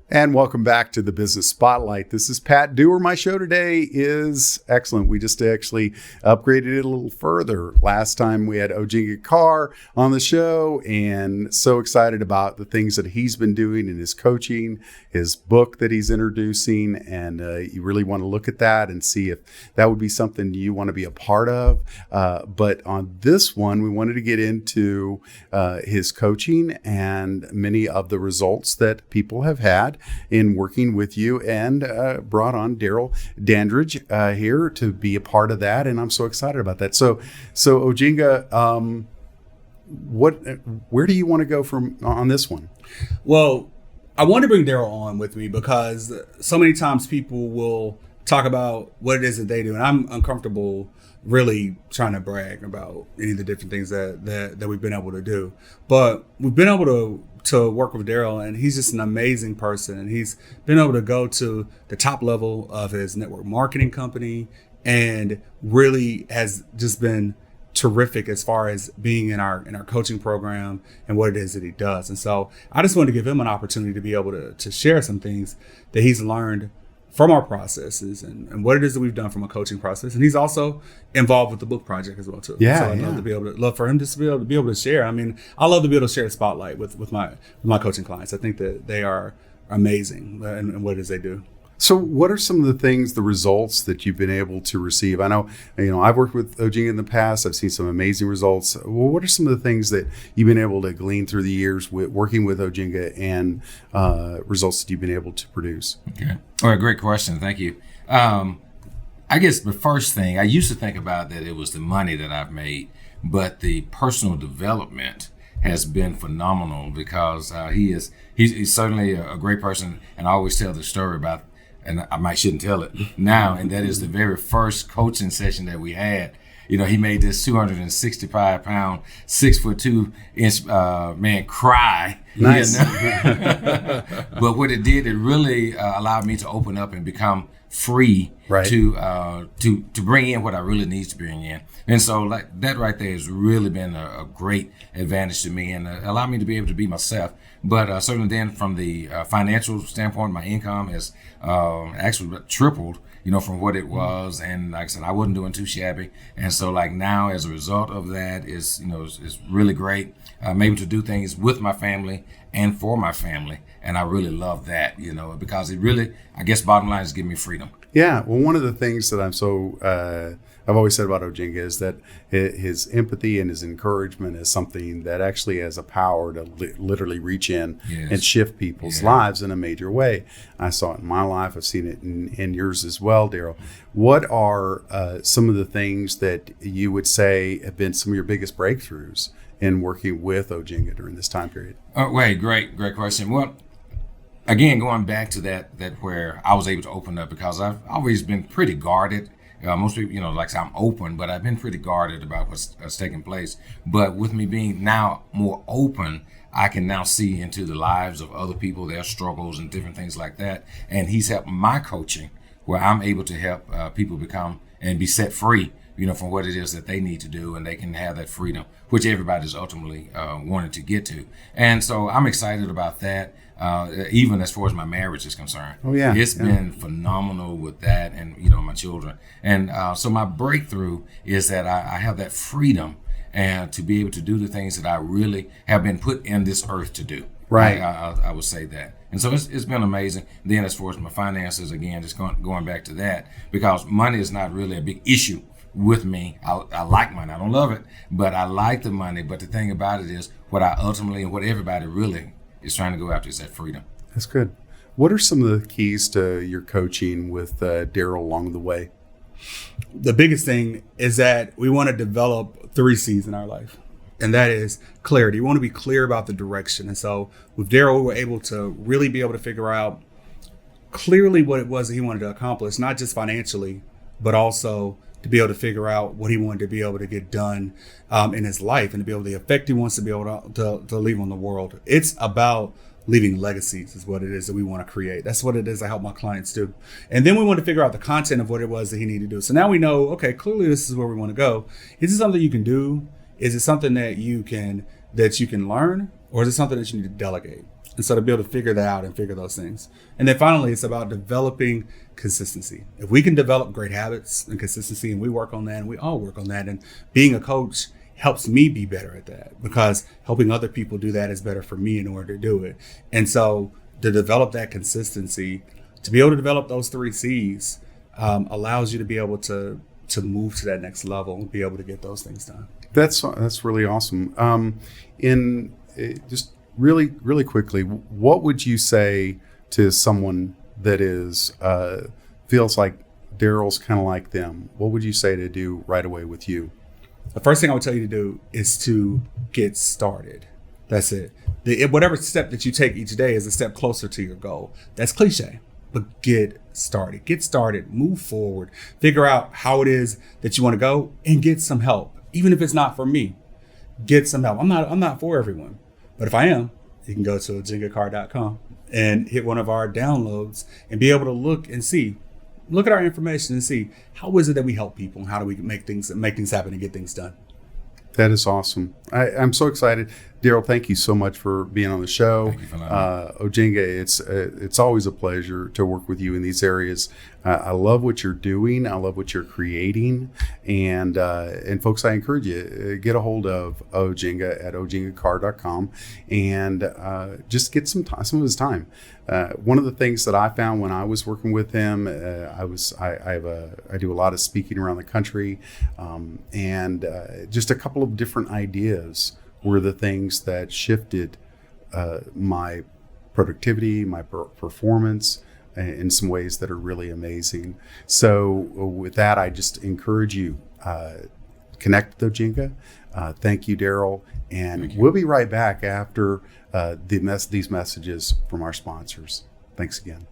And welcome back to the Business Spotlight. This is Pat Dewar. My show today is excellent. We just actually upgraded it a little further. Last time we had Oginga Carr on the show, and so excited about the things that he's been doing in his coaching, his book that he's introducing, and you really want to look at that and see if that would be something you want to be a part of. But on this one, we wanted to get into his coaching and many of the results that people have had in working with you, and brought on Daryl Dandredge here to be a part of that, and I'm so excited about that. So Oginga, where do you want to go from on this one? Well, I want to bring Daryl on with me because so many times people will talk about what it is that they do, and I'm uncomfortable really trying to brag about any of the different things that we've been able to do. But we've been able to work with Daryl, and he's just an amazing person, and he's been able to go to the top level of his network marketing company and really has just been terrific as far as being in our coaching program and what it is that he does. And so I just wanted to give him an opportunity to be able to share some things that he's learned from our processes and what it is that we've done from a coaching process. And he's also involved with the book project as well too. Yeah, so I'd love for him just to be able to share. I mean, I love to be able to share the spotlight with my coaching clients. I think that they are amazing in what it is they do. So what are some of the things, the results that you've been able to receive? I know, I've worked with Oginga in the past. I've seen some amazing results. Well, what are some of the things that you've been able to glean through the years with working with Oginga and results that you've been able to produce? Okay. All right, great question. Thank you. I guess the first thing, I used to think about that it was the money that I've made, but the personal development has been phenomenal because he's certainly a great person, and I always tell the story about, and I shouldn't tell it now, and that is the very first coaching session that we had. He made this 265-pound, 6'2" man cry. Nice. But what it did, it really allowed me to open up and become free, right, to bring in what I really need to bring in. And so like that right there has really been a great advantage to me and allowed me to be able to be myself. But certainly then from the financial standpoint, my income has actually tripled, from what it was. And like I said, I wasn't doing too shabby. And so like now as a result of that is really great. I'm able to do things with my family and for my family. And I really love that, because it really, I guess bottom line is giving me freedom. Yeah. Well, one of the things that I'm I've always said about Oginga is that his empathy and his encouragement is something that actually has a power to literally reach in and shift people's lives in a major way. I saw it in my life. I've seen it in yours as well, Daryl. What are some of the things that you would say have been some of your biggest breakthroughs in working with Oginga during this time period? Great question. Well, again, going back to that where I was able to open up, because I've always been pretty guarded. Most people, like I say, I'm open, but I've been pretty guarded about what's taking place. But with me being now more open, I can now see into the lives of other people, their struggles and different things like that. And he's helped my coaching where I'm able to help people become and be set free, from what it is that they need to do, and they can have that freedom, which everybody's ultimately wanting to get to. And so I'm excited about that. Even as far as my marriage is concerned. Oh yeah. It's been phenomenal with that and, my children. And so my breakthrough is that I have that freedom and to be able to do the things that I really have been put in this earth to do. Right. I would say that. And so it's been amazing. Then as far as my finances, again, just going back to that, because money is not really a big issue with me. I like money. I don't love it, but I like the money. But the thing about it is what I ultimately and what everybody really is trying to go after is that freedom. That's good. What are some of the keys to your coaching with Daryl along the way? The biggest thing is that we want to develop 3 C's in our life, and that is clarity. We want to be clear about the direction. And so with Daryl, we were able to really be able to figure out clearly what it was that he wanted to accomplish, not just financially, but also to be able to figure out what he wanted to be able to get done in his life and to be able to the effect he wants to be able to leave on the world. It's about leaving legacies is what it is that we want to create. That's what it is I help my clients do. And then we want to figure out the content of what it was that he needed to do. So now we know, okay, clearly this is where we want to go. Is it something you can do? Is it something that you can learn? or is it something that you need to delegate? And so to be able to figure that out and figure those things. And then finally, it's about developing consistency. If we can develop great habits and consistency, and we work on that, and we all work on that, and being a coach helps me be better at that, because helping other people do that is better for me in order to do it. And so to develop that consistency, to be able to develop those 3 C's, allows you to be able to move to that next level and be able to get those things done. That's really awesome. Just really quickly, what would you say to someone that is feels like Daryl's kind of like them? What would you say to do right away with you? The first thing I would tell you to do is to get started. That's it. Whatever step that you take each day is a step closer to your goal. That's cliche, but get started. Get started, move forward, figure out how it is that you want to go, and get some help. Even if it's not for me, get some help. I'm not for everyone, but if I am, you can go to ogingacarr.com and hit one of our downloads and be able to look at our information and see how is it that we help people and how do we make things happen and get things done. That is awesome. I'm so excited. Daryl, thank you so much for being on the show. Thank you for having me. Oginga, it's always a pleasure to work with you in these areas. I love what you're doing. I love what you're creating. And folks, I encourage you, get a hold of Oginga at ogingacarr.com and just get some of his time. One of the things that I found when I was working with him, I do a lot of speaking around the country, and just a couple of different ideas were the things that shifted my productivity, my performance in some ways that are really amazing. So with that, I just encourage you, connect with Oginga. Thank you, Daryl. And we'll be right back after these messages from our sponsors. Thanks again.